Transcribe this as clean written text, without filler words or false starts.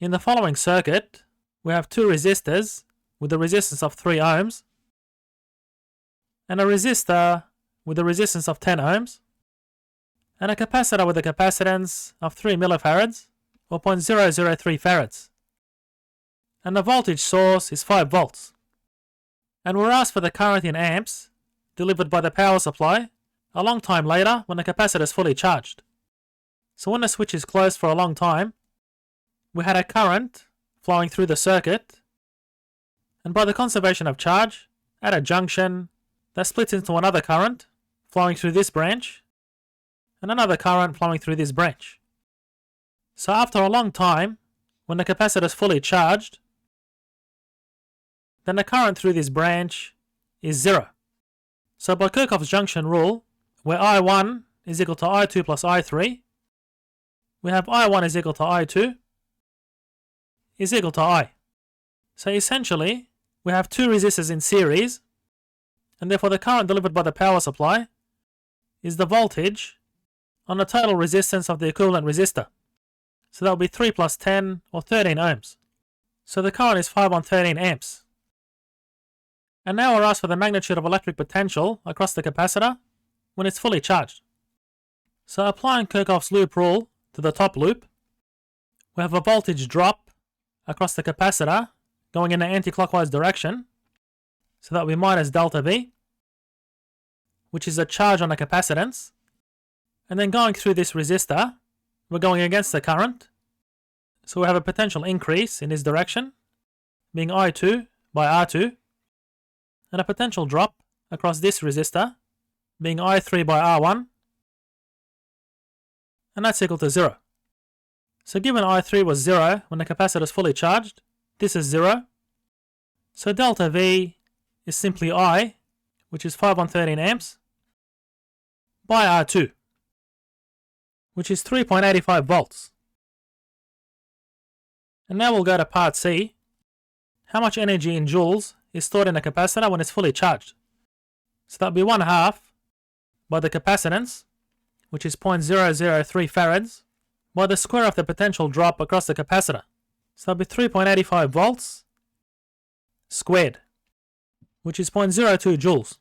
In the following circuit, we have two resistors with a resistance of 3 ohms and a resistor with a resistance of 10 ohms and a capacitor with a capacitance of 3 millifarads or 0.003 farads. And the voltage source is 5 volts. And we're asked for the current in amps delivered by the power supply a long time later when the capacitor is fully charged. So when the switch is closed for a long time, we had a current flowing through the circuit, and by the conservation of charge, at a junction, that splits into another current flowing through this branch and another current flowing through this branch. So after a long time, when the capacitor is fully charged, then the current through this branch is 0. So by Kirchhoff's junction rule, where I1 is equal to I2 plus I3, we have I1 is equal to I2 is equal to I. So essentially, we have two resistors in series, and therefore the current delivered by the power supply is the voltage on the total resistance of the equivalent resistor. So that will be 3 plus 10 or 13 ohms. So the current is 5 on 13 amps. And now we're asked for the magnitude of electric potential across the capacitor when it's fully charged. So applying Kirchhoff's loop rule to the top loop, we have a voltage drop across the capacitor going in an anti-clockwise direction. So that will be minus delta V, which is a charge on a capacitance. And then going through this resistor, we're going against the current. So we have a potential increase in this direction, being I2 by R2, and a potential drop across this resistor, being I3 by R1, and that's equal to 0. So given I3 was 0 when the capacitor is fully charged, this is 0. So delta V is simply I, which is 5 on 13 amps, by R2, which is 3.85 volts. And now we'll go to part C. How much energy in joules is stored in a capacitor when it's fully charged? So that will be 1/2 by the capacitance, which is 0.003 farads, by the square of the potential drop across the capacitor. So that will be 3.85 volts squared, which is 0.02 joules.